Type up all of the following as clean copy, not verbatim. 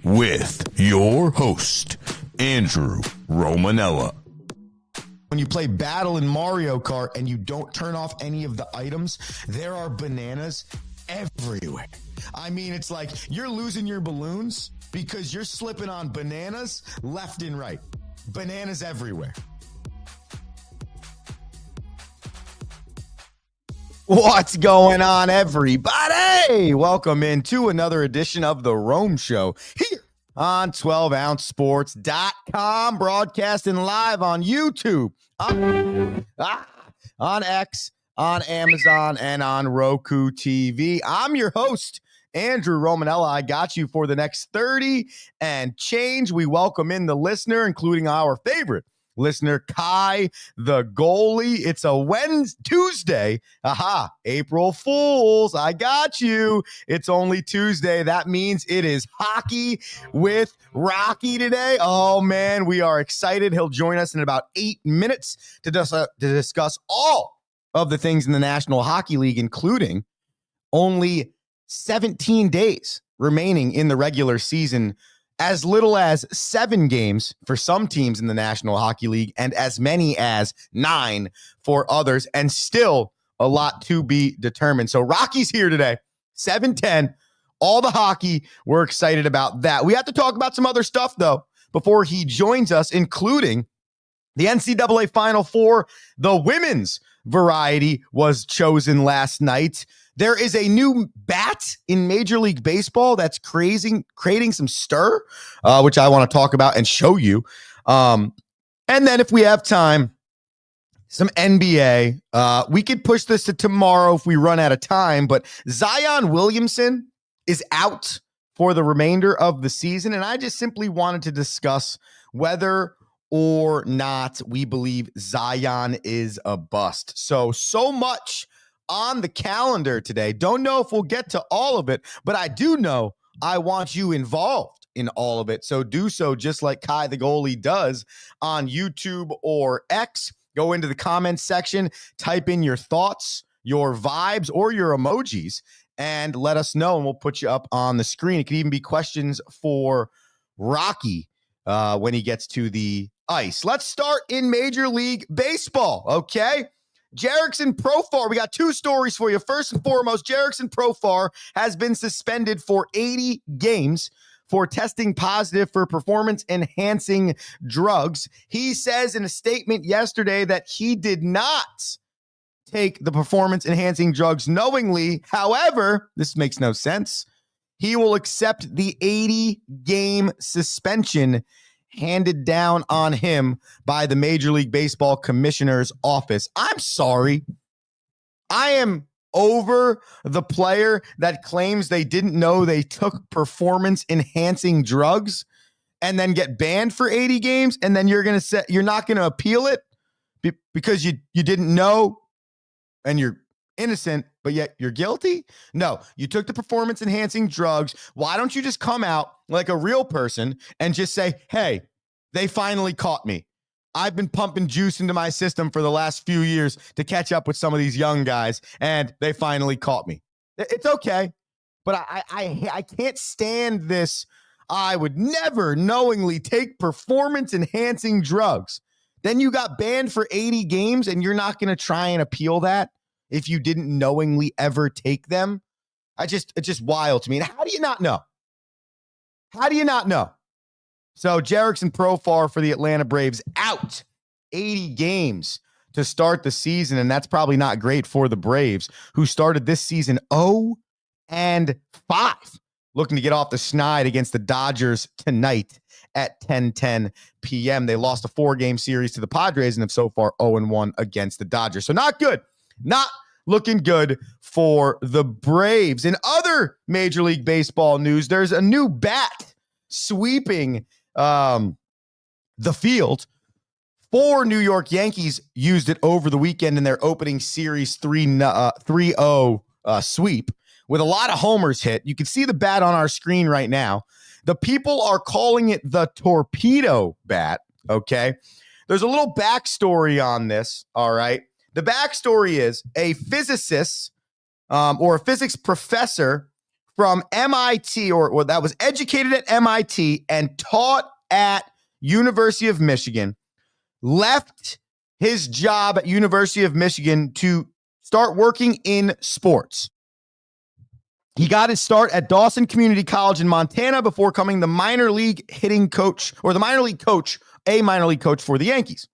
with your host, Andrew Romanella. When you play Battle in Mario Kart and you don't turn off any of the items, there are bananas everywhere. I mean, it's like you're losing your balloons because you're slipping on bananas left and right. Bananas everywhere. What's going on, everybody? Welcome into another edition of The Rome Show here on 12ouncesports.com, broadcasting live on YouTube, on X, on Amazon, and on Roku TV. I'm your host, Andrew Romanella. I got you for the next 30 and change. We welcome in the listener, including our favorite listener, Kai, the goalie. It's a Tuesday. Aha, April Fools. I got you. It's only Tuesday. That means it is hockey with Rocky today. Oh, man, we are excited. He'll join us in about 8 minutes to discuss all of the things in the National Hockey League, including only 17 days remaining in the regular season, as little as 7 games for some teams in the National Hockey League, and as many as 9 for others, and still a lot to be determined. So Rocky's here today, 7:10, all the hockey. We're excited about that. We have to talk about some other stuff, though, before he joins us, including the NCAA Final Four. The women's variety was chosen last night. There is a new bat in Major League Baseball that's creating some stir, which I want to talk about and show you. And then if we have time, some NBA. We could push this to tomorrow if we run out of time, but Zion Williamson is out for the remainder of the season, and I just simply wanted to discuss whether or not we believe Zion is a bust. So much on the calendar today. Don't know if we'll get to all of it, but I do know I want you involved in all of it. So do so just like Kai the goalie does on YouTube or X. Go into the comments section, type in your thoughts, your vibes, or your emojis, and let us know, and we'll put you up on the screen. It could even be questions for Rocky when he gets to the ice. Let's start in Major League Baseball, okay? Jerickson Profar, we got 2 stories for you. First and foremost, Jerickson Profar has been suspended for 80 games for testing positive for performance-enhancing drugs. He says in a statement yesterday that he did not take the performance-enhancing drugs knowingly. However, this makes no sense. He will accept the 80-game suspension handed down on him by the Major League Baseball Commissioner's office. I'm sorry. I am over the player that claims they didn't know they took performance-enhancing drugs and then get banned for 80 games, and then you're not going to appeal it because you didn't know and you're innocent, but yet you're guilty? No, you took the performance-enhancing drugs. Why don't you just come out like a real person and just say, hey, they finally caught me. I've been pumping juice into my system for the last few years to catch up with some of these young guys, and they finally caught me. It's okay, but I can't stand this. I would never knowingly take performance-enhancing drugs. Then you got banned for 80 games, and you're not going to try and appeal that if you didn't knowingly ever take them. It's just wild to me. And how do you not know? How do you not know? So Jerickson Profar for the Atlanta Braves out 80 games to start the season, and that's probably not great for the Braves, who started this season 0-5, looking to get off the schneid against the Dodgers tonight at 10:10 p.m. They lost a 4-game series to the Padres and have so far 0-1 against the Dodgers. So not good. Not looking good for the Braves. In other Major League Baseball news, there's a new bat sweeping the field. 4 New York Yankees used it over the weekend in their opening series 3-0 sweep with a lot of homers hit. You can see the bat on our screen right now. The people are calling it the Torpedo bat, okay? There's a little backstory on this, all right? The backstory is a physicist or a physics professor from MIT, or that was educated at MIT and taught at University of Michigan, left his job at University of Michigan to start working in sports. He got his start at Dawson Community College in Montana before becoming the minor league hitting coach, or the minor league coach, a minor league coach for the Yankees.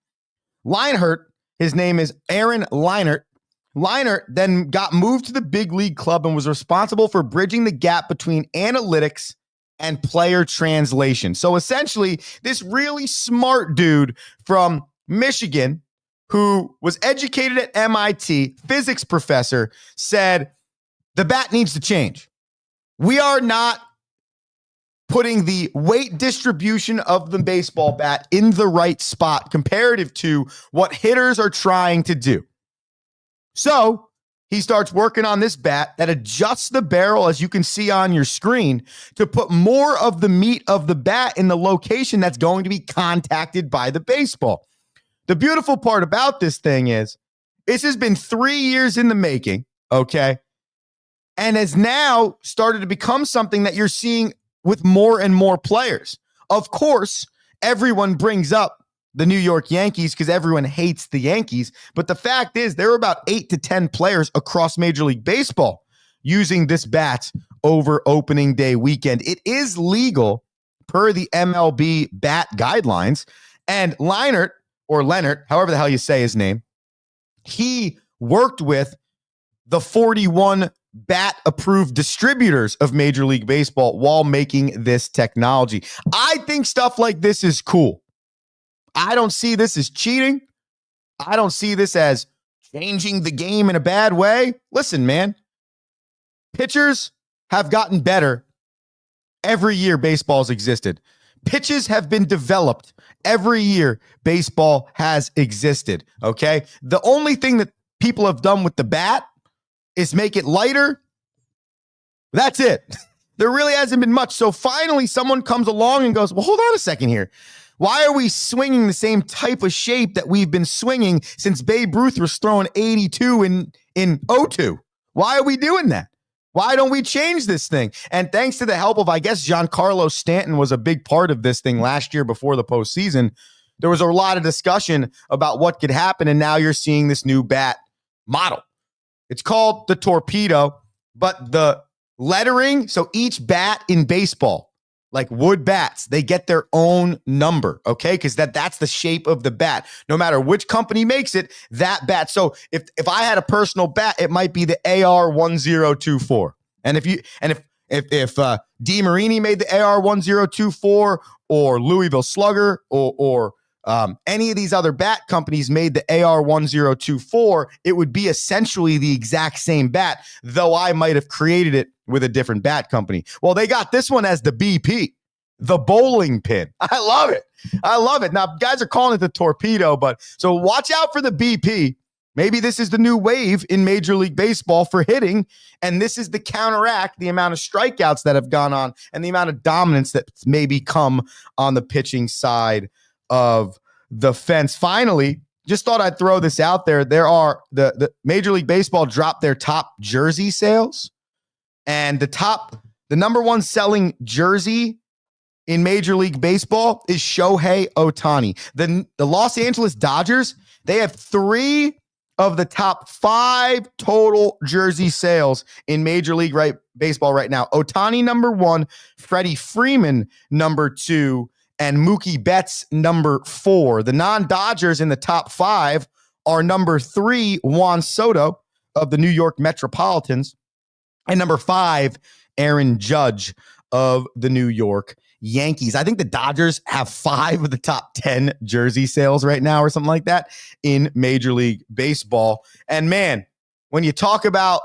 Leinart, his name is Aaron Leinart. Leinart then got moved to the big league club and was responsible for bridging the gap between analytics and player translation. So essentially, this really smart dude from Michigan who was educated at MIT, physics professor, said, the bat needs to change. We are not putting the weight distribution of the baseball bat in the right spot comparative to what hitters are trying to do. So he starts working on this bat that adjusts the barrel, as you can see on your screen, to put more of the meat of the bat in the location that's going to be contacted by the baseball. The beautiful part about this thing is this has been 3 years in the making, okay? And has now started to become something that you're seeing with more and more players. Of course, everyone brings up the New York Yankees because everyone hates the Yankees. But the fact is, there are about 8 to 10 players across Major League Baseball using this bat over opening day weekend. It is legal per the MLB bat guidelines. And Leinart, or Leonard, however the hell you say his name, he worked with the 41 bat-approved distributors of Major League Baseball while making this technology. I think stuff like this is cool. I don't see this as cheating. I don't see this as changing the game in a bad way. Listen, man, pitchers have gotten better every year baseball's existed. Pitches have been developed every year baseball has existed, okay? The only thing that people have done with the bat is make it lighter. That's it. There really hasn't been much. So finally, someone comes along and goes, well, hold on a second here. Why are we swinging the same type of shape that we've been swinging since Babe Ruth was throwing 82 in 02? Why are we doing that? Why don't we change this thing? And thanks to the help of, I guess, Giancarlo Stanton was a big part of this thing last year before the postseason. There was a lot of discussion about what could happen, and now you're seeing this new bat model. It's called the Torpedo, but the lettering, so each bat in baseball, like wood bats, they get their own number, okay? Because that's the shape of the bat. No matter which company makes it, that bat. So if I had a personal bat, it might be the AR-1024. And if DeMarini made the AR-1024, or Louisville Slugger, or any of these other bat companies made the AR-1024, it would be essentially the exact same bat, though I might have created it with a different bat company. Well, they got this one as the BP, the bowling pin. I love it. I love it. Now, guys are calling it the Torpedo, but so watch out for the BP. Maybe this is the new wave in Major League Baseball for hitting, and this is the counteract the amount of strikeouts that have gone on and the amount of dominance that maybe come on the pitching side of the fence. Finally, just thought I'd throw this out there. There are the Major League Baseball dropped their top jersey sales, and the number one selling jersey in Major League Baseball is Shohei Ohtani. The Los Angeles Dodgers, they have 3 of the top 5 total jersey sales in Major League Baseball right now. Ohtani number 1, Freddie Freeman number 2, and Mookie Betts number 4. The non-Dodgers in the top 5 are number 3, Juan Soto of the New York Metropolitans, and number 5, Aaron Judge of the New York Yankees. I think the Dodgers have 5 of the top 10 jersey sales right now or something like that in Major League Baseball. And man, when you talk about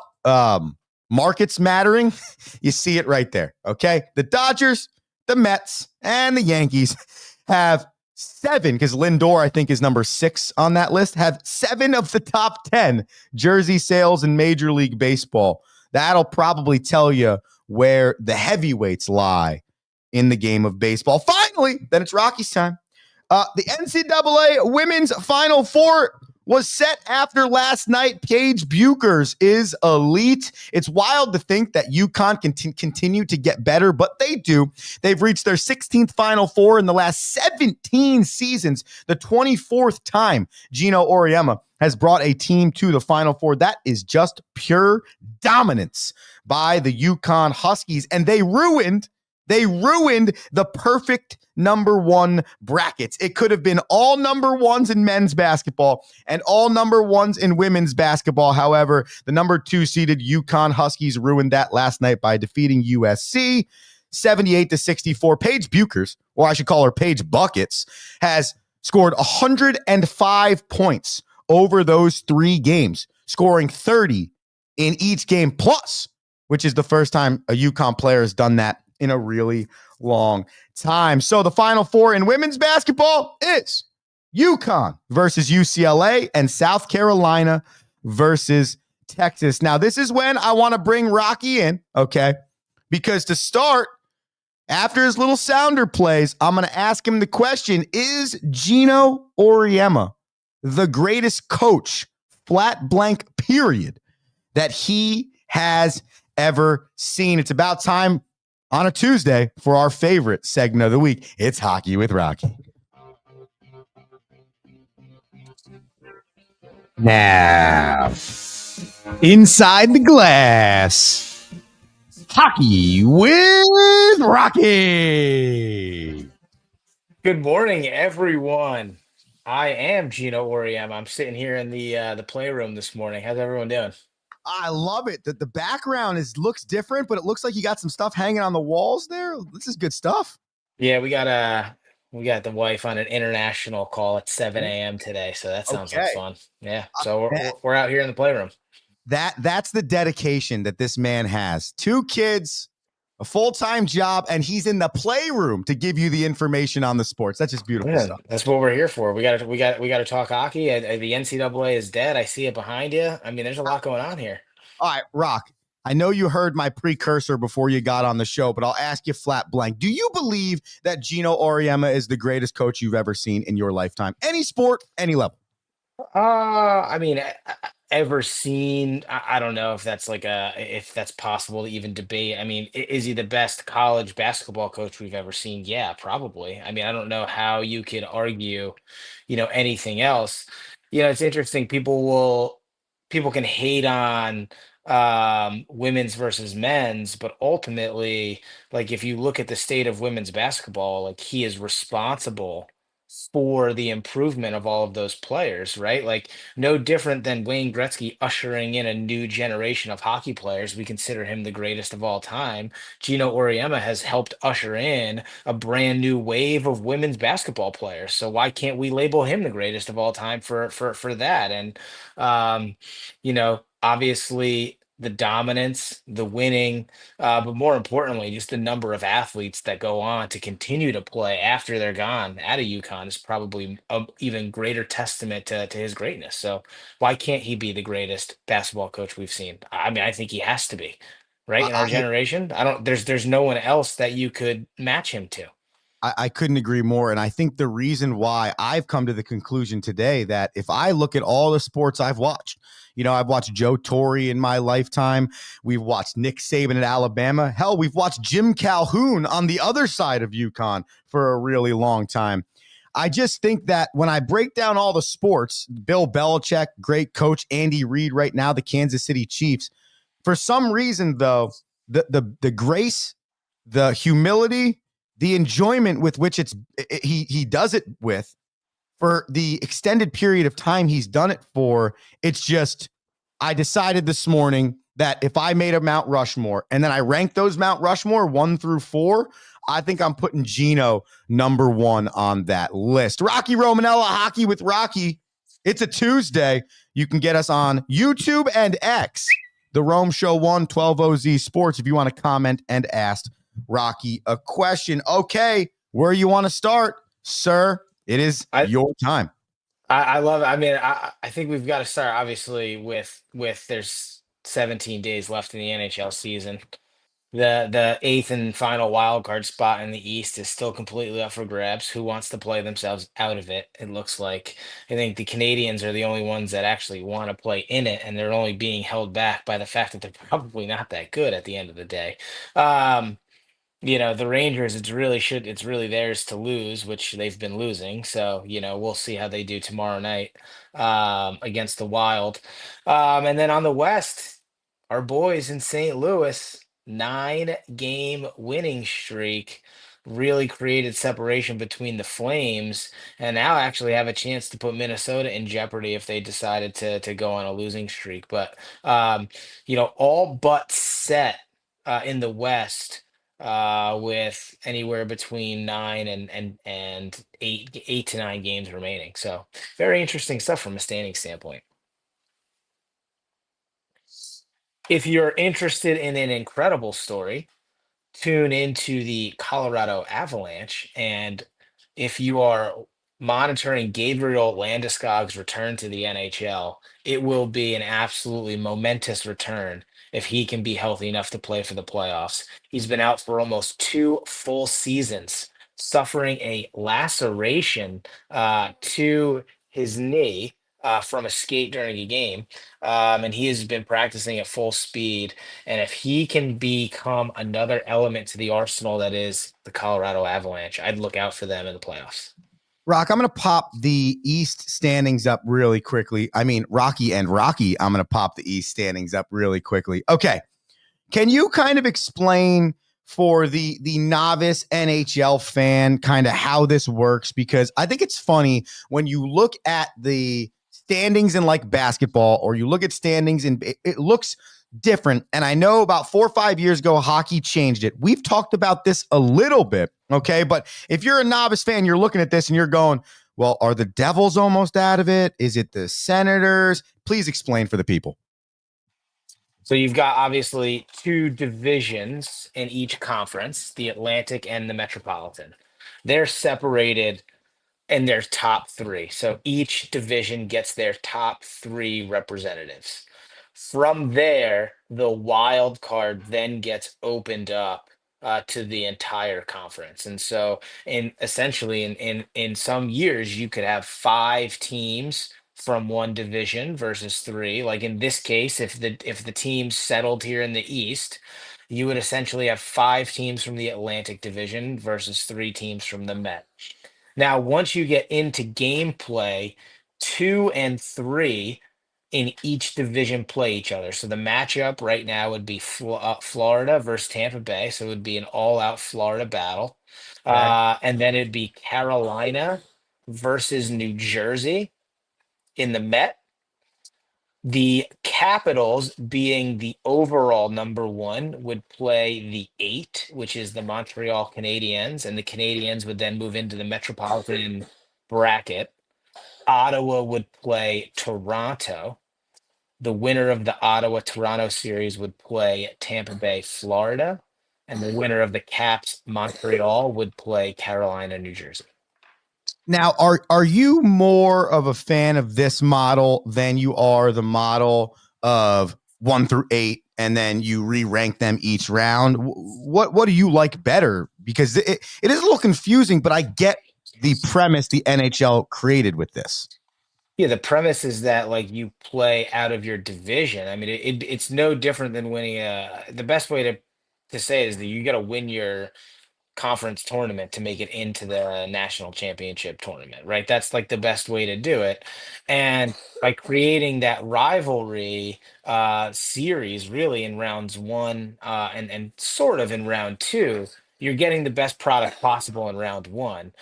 markets mattering, you see it right there, okay? The Dodgers, the Mets, and the Yankees have 7, because Lindor, I think, is number 6 on that list, have 7 of the top 10 jersey sales in Major League Baseball. That'll probably tell you where the heavyweights lie in the game of baseball. Finally, then it's Rockies time. The NCAA Women's Final Four was set after last night. Paige Bueckers is elite. It's wild to think that UConn can continue to get better, but they do. They've reached their 16th Final Four in the last 17 seasons, the 24th time Gino Auriemma has brought a team to the Final Four. That is just pure dominance by the UConn Huskies, and they ruined the perfect number one brackets. It could have been all number ones in men's basketball and all number ones in women's basketball. However, the number 2 seeded UConn Huskies ruined that last night by defeating USC 78-64. Paige Bueckers, or I should call her Paige Buckets, has scored 105 points over those 3 games, scoring 30 in each game plus, which is the first time a UConn player has done that in a really long time. So the Final Four in women's basketball is UConn versus UCLA and South Carolina versus Texas. Now, this is when I want to bring Rocky in, okay? Because to start, after his little sounder plays, I'm going to ask him the question, is Gino Auriemma the greatest coach, flat blank period, that he has ever seen? It's about time on a Tuesday for our favorite segment of the week. It's Hockey with Rocky. Now, inside the glass, Hockey with Rocky. Good morning, everyone. I am Gino Auriemma. I'm sitting here in the playroom this morning. How's everyone doing? I love it. The background looks different, but it looks like you got some stuff hanging on the walls there. This is good stuff. Yeah, we got the wife on an international call at 7 a.m. today, so that sounds like fun. Yeah, so we're out here in the playroom. That's the dedication that this man has. 2 kids, a full-time job, and he's in the playroom to give you the information on the sports. That's just beautiful stuff. That's what we're here for. We got to talk hockey. The NCAA is dead. I see it behind you. I mean, there's a lot going on here. All right, Rock, I know you heard my precursor before you got on the show, but I'll ask you flat blank. Do you believe that Gino Auriemma is the greatest coach you've ever seen in your lifetime? Any sport, any level? I mean, ever seen? I don't know if that's if that's possible to even debate. I mean, is he the best college basketball coach we've ever seen? Yeah, probably. I mean, I don't know how you could argue, anything else. It's interesting. People can hate on women's versus men's, but ultimately, like if you look at the state of women's basketball, like he is responsible for the improvement of all of those players, right? Like no different than Wayne Gretzky ushering in a new generation of hockey players. We consider him the greatest of all time. Gino Auriemma has helped usher in a brand new wave of women's basketball players. So why can't we label him the greatest of all time for that? And obviously the dominance, the winning, but more importantly, just the number of athletes that go on to continue to play after they're gone out of UConn is probably an even greater testament to his greatness. So why can't he be the greatest basketball coach we've seen? I mean, I think he has to be, right? In our generation, there's no one else that you could match him to. I couldn't agree more. And I think the reason why I've come to the conclusion today that if I look at all the sports I've watched, I've watched Joe Torre in my lifetime. We've watched Nick Saban at Alabama. Hell, we've watched Jim Calhoun on the other side of UConn for a really long time. I just think that when I break down all the sports, Bill Belichick, great coach, Andy Reid right now, the Kansas City Chiefs, for some reason, though, the grace, the humility, the enjoyment with which he does it with, for the extended period of time he's done it for, it's just, I decided this morning that if I made a Mount Rushmore and then I ranked those Mount Rushmore 1 through 4, I think I'm putting Gino number 1 on that list. Rocky Romanella, Hockey with Rocky. It's a Tuesday. You can get us on YouTube and X, The Rome Show 112OZ Sports, if you want to comment and ask Rocky a question. Okay, where you want to start, sir? It is your time. I love it. I mean, I think we've got to start obviously with there's 17 days left in the NHL season. The eighth and final wild card spot in the East is still completely up for grabs. Who wants to play themselves out of it? It looks like I think the Canadians are the only ones that actually want to play in it, and they're only being held back by the fact that they're probably not that good at the end of the day. Um, the Rangers, it's really theirs to lose, which they've been losing. So, we'll see how they do tomorrow night against the Wild. And then on the West, our boys in St. Louis, 9-game winning streak really created separation between the Flames, and now actually have a chance to put Minnesota in jeopardy if they decided to go on a losing streak. But all but set in the West with anywhere between 8 to 9 games remaining. So very interesting stuff from a standing standpoint. If you're interested in an incredible story, tune into the Colorado Avalanche. And if you are monitoring Gabriel Landeskog's return to the NHL, it will be an absolutely momentous return if he can be healthy enough to play for the playoffs. He's been out for almost 2 full seasons, suffering a laceration to his knee from a skate during a game. And he has been practicing at full speed, and if he can become another element to the arsenal that is the Colorado Avalanche, I'd look out for them in the playoffs. Rock, I'm going to pop the East standings up really quickly. I mean, Rocky, I'm going to pop the East standings up really quickly. Okay. Can you kind of explain for the novice NHL fan kind of how this works? Because I think it's funny when you look at the standings in like basketball, or you look at standings and it looks different. And I know about 4 or 5 years ago, hockey changed it. We've talked about this a little bit. Okay. But if you're a novice fan, you're looking at this and you're going, well, are the Devils almost out of it? Is it the Senators? Please explain for the people. So you've got obviously 2 divisions in each conference, the Atlantic and the Metropolitan. They're separated in their top 3. So each division gets their top 3 representatives. From there, the wild card then gets opened up to the entire conference. And so, in essentially, in some years, you could have 5 teams from one division versus 3. Like in this case, if the team settled here in the East, you would essentially have 5 teams from the Atlantic Division versus 3 teams from the Met. Now, once you get into gameplay, 2 and 3 in each division play each other. So the matchup right now would be Florida versus Tampa Bay. So it would be an all-out Florida battle. Okay. And then it'd be Carolina versus New Jersey in the Met. The Capitals, being the overall number 1, would play the 8, which is the Montreal Canadiens, and the Canadiens would then move into the Metropolitan bracket. Ottawa would play Toronto. The winner of the Ottawa Toronto series would play Tampa Bay, Florida, and the winner of the Caps Montreal would play Carolina, New Jersey. Now, are you more of a fan of this model than you are the model of 1 through 8, and then you re-rank them each round? What do you like better? Because it is a little confusing, but I get the premise the NHL created with this. Yeah, the premise is that like you play out of your division. I mean, it's no different than winning a. The best way to say it is that you got to win your conference tournament to make it into the national championship tournament, right? That's like the best way to do it. And by creating that rivalry series really in rounds 1 and sort of in round 2, you're getting the best product possible in round 1,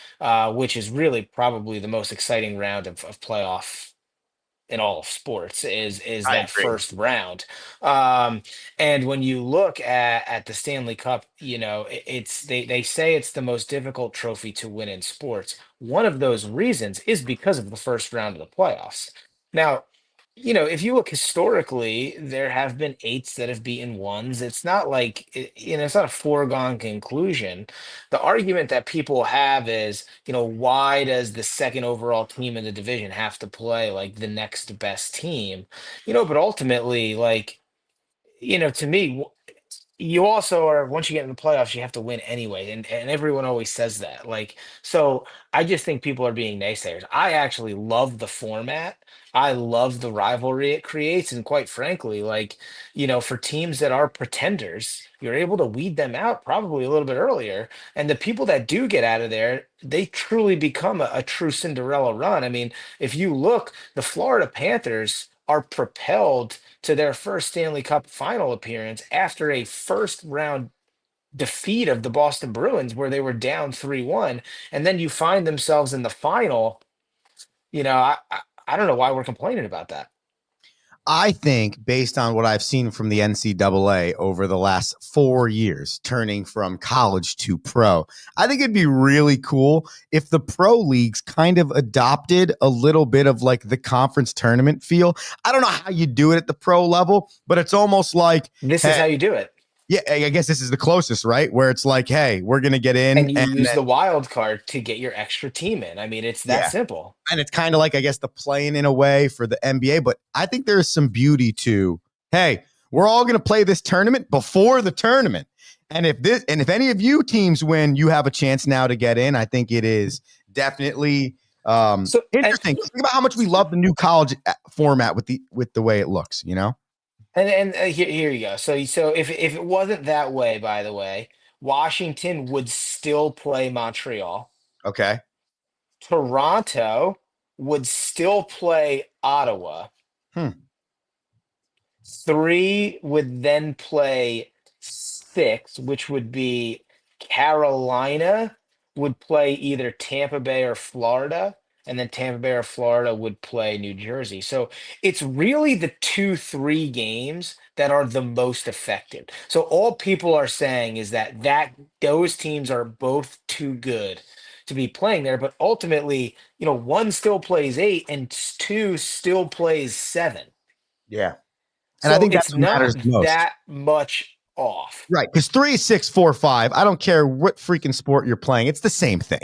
which is really probably the most exciting round of playoff in all of sports is I that agree. first round. And when you look at the Stanley Cup, they say it's the most difficult trophy to win in sports. One of those reasons is because of the first round of the playoffs. Now, if you look historically, there have been 8s that have beaten 1s. It's not like it's not a foregone conclusion. The argument that people have is, why does the second overall team in the division have to play like the next best team? But ultimately, like, to me, you also are, once you get in the playoffs, you have to win anyway, and everyone always says that. Like, so I just think people are being naysayers. I actually love the format. I love the rivalry it creates, and quite frankly, like, for teams that are pretenders, you're able to weed them out probably a little bit earlier. And the people that do get out of there, they truly become a true Cinderella run. I mean, if you look, the Florida Panthers are propelled to their first Stanley Cup final appearance after a first round defeat of the Boston Bruins where they were down 3-1, and then you find themselves in the final. I don't know why we're complaining about that. I think, based on what I've seen from the NCAA over the last 4 years, turning from college to pro, I think it'd be really cool if the pro leagues kind of adopted a little bit of like the conference tournament feel. I don't know how you do it at the pro level, but it's almost like, This is hey, how you do it. yeah, I guess this is the closest, right? Where it's like, hey, we're going to get in And you and use then, the wild card to get your extra team in. I mean, it's that yeah. simple. And it's kind of like, I guess, the playing in a way for the NBA. But I think there is some beauty to, hey, we're all going to play this tournament before the tournament. And if any of you teams win, you have a chance now to get in. I think it is definitely So, and interesting. Think about how much we love the new college format with the way it looks, you know? here you go. So if it wasn't that way, by the way, Washington would still play Montreal. Okay. Toronto would still play Ottawa. Hmm. Three would then play six, which would be Carolina would play either Tampa Bay or Florida, and then Tampa Bay or Florida would play New Jersey. So it's really the 2, 3 games that are the most affected. So all people are saying is that those teams are both too good to be playing there, but ultimately, one still plays 8 and two still plays 7. Yeah. And I So think it's that's what not matters the most. that much off. Right. Because 3, 6, 4, 5, I don't care what freaking sport you're playing. It's the same thing.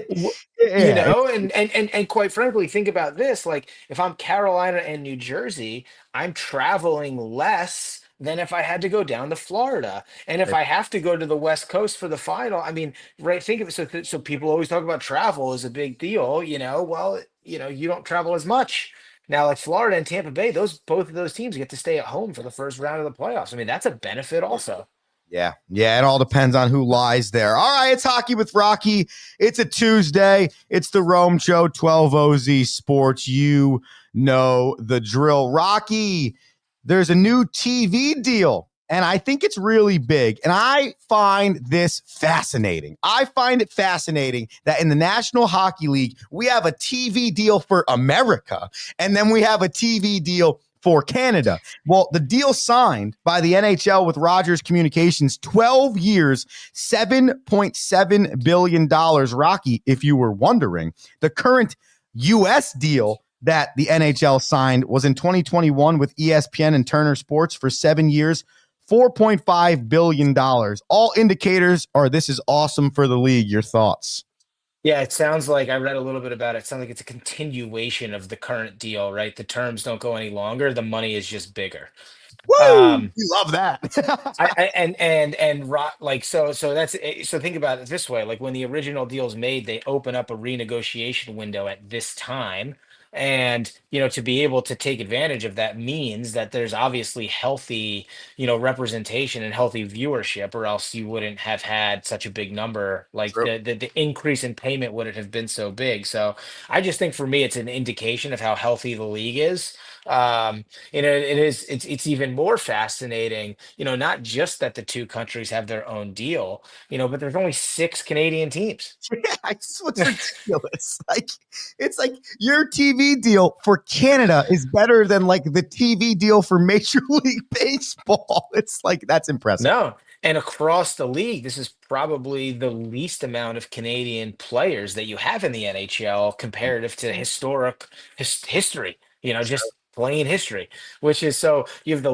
W- Yeah. and quite frankly, think about this. Like, if I'm Carolina and New Jersey, I'm traveling less than if I had to go down to Florida. And if I have to go to the West Coast for the final, I mean, right, think of it. So people always talk about travel is a big deal, well, you don't travel as much. Now, like Florida and Tampa Bay, both of those teams get to stay at home for the first round of the playoffs. I mean, that's a benefit also. Yeah. Yeah. It all depends on who lies there. All right. It's Hockey with Rocky. It's a Tuesday. It's the Rome Show, 12 OZ Sports. You know the drill. Rocky, there's a new TV deal, and I think it's really big. And I find this fascinating. I find it fascinating that in the National Hockey League, we have a TV deal for America, and then we have a TV deal for Canada. Well, the deal signed by the NHL with Rogers Communications, 12 years, $7.7 billion. Rocky, if you were wondering, the current U.S. deal that the NHL signed was in 2021 with ESPN and Turner Sports for 7 years, $4.5 billion. All indicators are this is awesome for the league. Your thoughts? Yeah, it sounds like I read a little bit about it. It sounds like it's a continuation of the current deal, right? The terms don't go any longer. The money is just bigger. Woo! Um, We love that. I and like so think about it this way, like when the original deal's made, they open up a renegotiation window at this time, and to be able to take advantage of that means that there's obviously healthy representation and healthy viewership, or else you wouldn't have had such a big number. Like True. the increase in payment wouldn't have been so big. So I just think for me it's an indication of how healthy the league is. um it's even more fascinating, not just that the two countries have their own deal, but there's only 6 Canadian teams. It's what's ridiculous. Like it's like your TV deal for Canada is better than like the TV deal for Major League Baseball. It's like that's impressive. No, and across the league, this is probably the least amount of Canadian players that you have in the NHL comparative to history, just plain history, which is, so you have the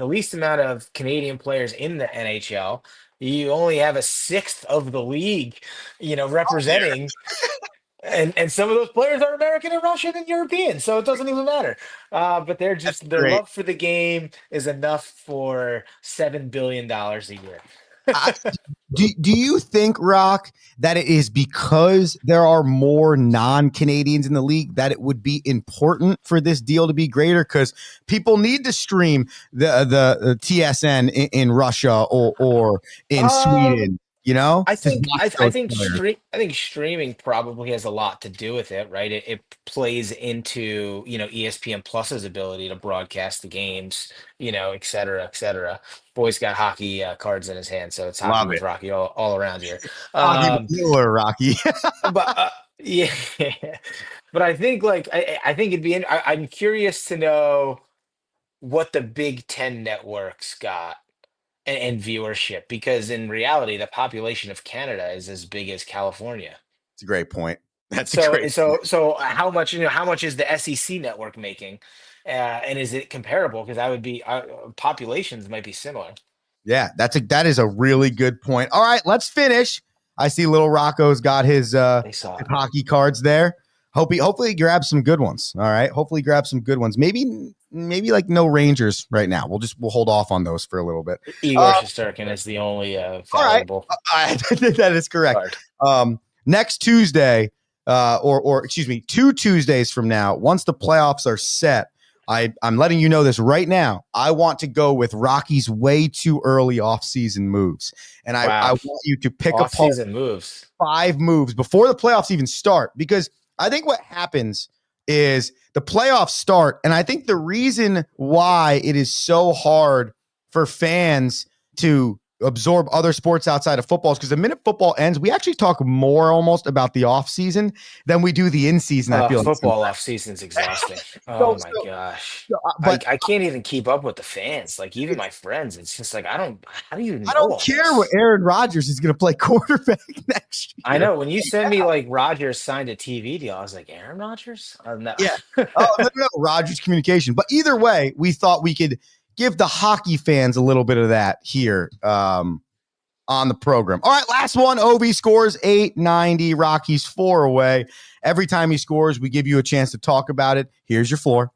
least amount of Canadian players in the NHL. You only have a sixth of the league, representing. And some of those players are American and Russian and European, so it doesn't even matter. But they're That's just their great. love for the game is enough for $7 billion a year. I, do you think, Rock, that it is because there are more non-Canadians in the league that it would be important for this deal to be greater? Because people need to stream the TSN in Russia or in Um, Sweden, you know, I to think watch those players. I think streaming probably has a lot to do with it, right? It plays into, ESPN Plus's ability to broadcast the games, et cetera, et cetera. Boy's got hockey cards in his hand, so it's hockey Love with it. Rocky all around here. Hockey Um, Miller, Rocky. but yeah, but I think like I think it'd be I'm curious to know what the Big Ten networks got and viewership, because in reality the population of Canada is as big as California. It's a great point. That's a So great point. so how much, how much is the SEC network making, and is it comparable? Because that would be populations might be similar. Yeah, that is a really good point. All right, let's finish. I see little Rocco's got They saw his it. hockey cards there. Hopefully he grabs some good ones. All right. Hopefully he grabs some good ones. Maybe like no Rangers right now. We'll hold off on those for a little bit. Igor Uh, Shesterkin is the only all right. valuable That is correct. card. Next Tuesday, or excuse me, 2 Tuesdays from now, once the playoffs are set, I'm letting you know this right now. I want to go with Rocky's way too early offseason moves. And I Wow. want you to pick apart Off-season moves. 5 moves before the playoffs even start. Because I think what happens is the playoffs start. And I think the reason why it is so hard for fans to absorb other sports outside of football is because the minute football ends, we actually talk more almost about the offseason than we do the in season. I feel like Football sometimes. off season's exhausting. Oh So, my so, gosh. but I can't even keep up with the fans. Like even my friends, it's just like how do you I know don't all care what this? Aaron Rodgers is going to play quarterback next I year. know when you sent me like Rogers signed a TV deal, I was like, Aaron Rodgers? No. Yeah. Oh, no, Rogers communication. But either way, we thought we could give the hockey fans a little bit of that here on the program. All right, last one. Ovi scores 890. Rockies 4 away. Every time he scores, we give you a chance to talk about it. Here's your floor.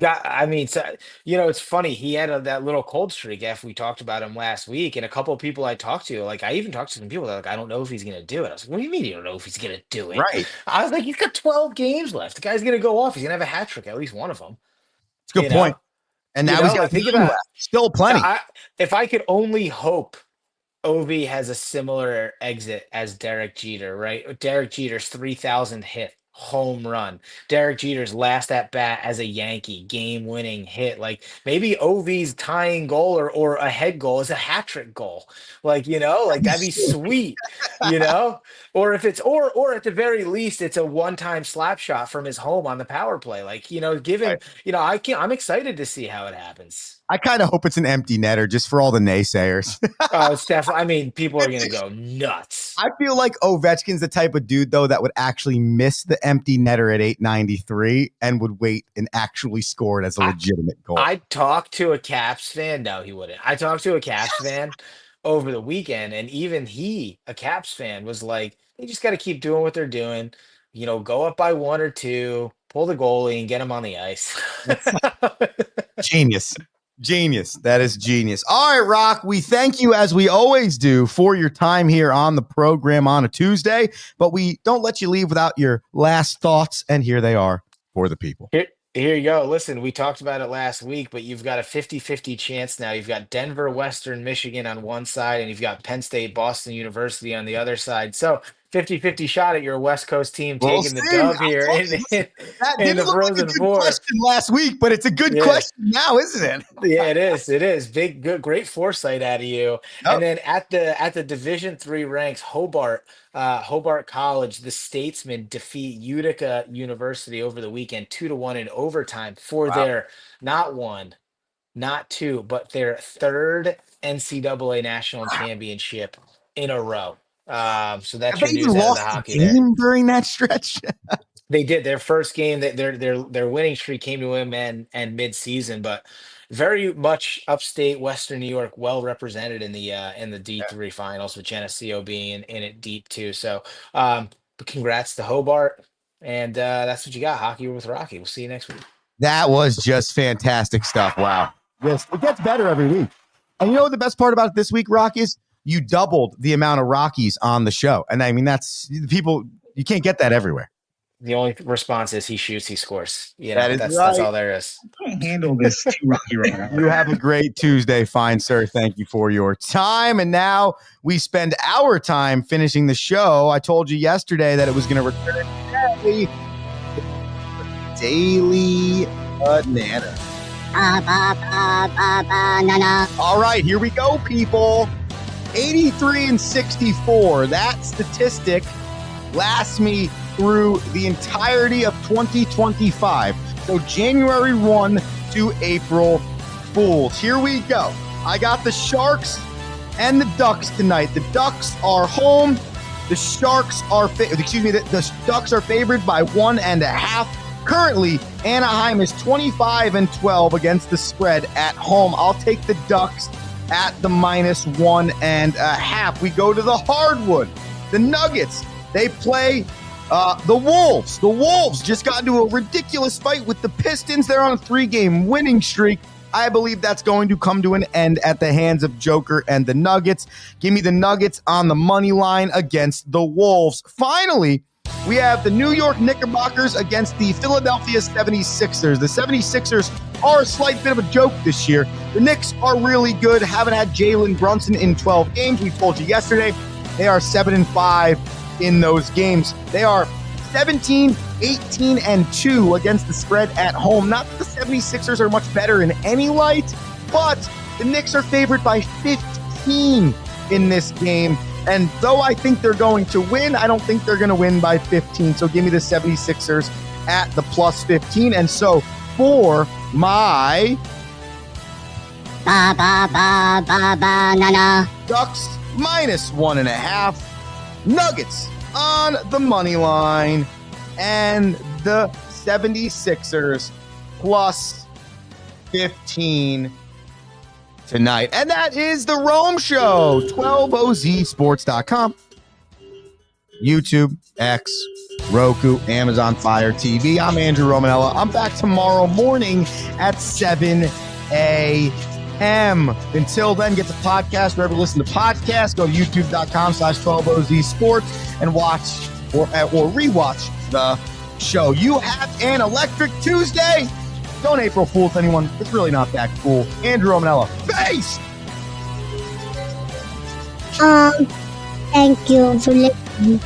I mean, so, it's funny. He had that little cold streak after we talked about him last week, and a couple of people I talked to, like I even talked to some people that like, I don't know if he's gonna do it. I was like, what do you mean you don't know if he's gonna do it? Right. I was like, he's got 12 games left. The guy's gonna go off. He's gonna have a hat trick, at least one of them. It's a good You point. know, And now he's got like think 9 about left. Still plenty. if I could only hope Ovi has a similar exit as Derek Jeter, right? Derek Jeter's 3,000 hit home run. Derek Jeter's last at bat as a Yankee, game winning hit. Like maybe Ovi's tying goal or a head goal is a hat trick goal. Like, like that'd be sweet, you know? Or if it's or at the very least it's a one-time slap shot from his home on the power play. Like, give him, I'm excited to see how it happens. I kind of hope it's an empty netter just for all the naysayers. It's definitely. I mean, people are gonna go nuts. I feel like Ovechkin's the type of dude, though, that would actually miss the empty netter at 893 and would wait and actually score it as a I legitimate goal. I talked to a Caps fan. No, he wouldn't. I talked to a Caps fan over the weekend, and even he, a Caps fan, was like, "They just got to keep doing what they're doing. Go up by one or two, pull the goalie, and get him on the ice." That's genius. Genius. That is genius. All right, Rock, we thank you as we always do for your time here on the program on a Tuesday, but we don't let you leave without your last thoughts, and here they are for the people. Here you go. Listen, we talked about it last week, but you've got a 50-50 chance now. You've got Denver, Western Michigan on one side, and you've got Penn State, Boston University on the other side. So 50-50 shot at your West Coast team We'll taking the see. dub here That in didn't the look like a Frozen good Four. question last week, but it's a good Yeah. question now, isn't it? Yeah, it is. It is big, good, great foresight out of you. Oh, And then at the Division 3 ranks, Hobart College, the Statesmen defeat Utica University over the weekend, 2-1 in overtime for wow. their not one, not two, but their third NCAA national championship in a row. So Have that's they your even news out of the lost a hockey there. game during that stretch? They did their first game. Their winning streak came to him and mid-season, but very much upstate Western New York, well represented in the D3 finals, with Geneseo being in it deep too. So But congrats to Hobart. And that's what you got. Hockey with Rocky. We'll see you next week. That was just fantastic stuff. Wow. Yes, it gets better every week. And you know what the best part about it this week, Rock, is you doubled the amount of Rockies on the show. And I mean, that's people, you can't get that everywhere. The only response is he shoots, he scores. You know, That is that's right. That's all there is. I can't handle this too rocky right now. You have a great Tuesday, fine sir. Thank you for your time. And now we spend our time finishing the show. I told you yesterday that it was going to return today. Daily Banana. All right, here we go, people. 83 and 64. That statistic lasts me through the entirety of 2025. So January 1 to April Fools. Here we go. I got the Sharks and the Ducks tonight. The Ducks are home. The Sharks are, the Ducks are favored by 1.5. Currently, Anaheim is 25 and 12 against the spread at home. I'll take the Ducks at the -1.5. We go to the hardwood. The Nuggets, they play the Wolves. The Wolves just got into a ridiculous fight with the Pistons. They're on a 3-game winning streak. I believe that's going to come to an end at the hands of Joker and the Nuggets. Give me the Nuggets on the money line against the Wolves. Finally, we have the New York Knickerbockers against the Philadelphia 76ers. The 76ers are a slight bit of a joke this year. The Knicks are really good. Haven't had Jalen Brunson in 12 games. We told you yesterday. They are 7-5 in those games. They are 17, 18, and 2 against the spread at home. Not that the 76ers are much better in any light, but the Knicks are favored by 15 in this game. And though I think they're going to win, I don't think they're going to win by 15. So give me the 76ers at the +15. And so for my Ducks -1.5, Nuggets on the money line, and the 76ers +15 tonight. And that is the Rome Show. 12ozsports.com, YouTube, X, Roku, Amazon Fire TV. I'm Andrew Romanella. I'm back tomorrow morning at 7 a.m. Until then, get the podcast wherever you listen to podcasts. Go to youtube.com/12ozsports and watch or rewatch the show. You have an electric Tuesday. Don't April Fool's anyone. It's really not that cool. Andrew Romanella. Face! Thank you for listening.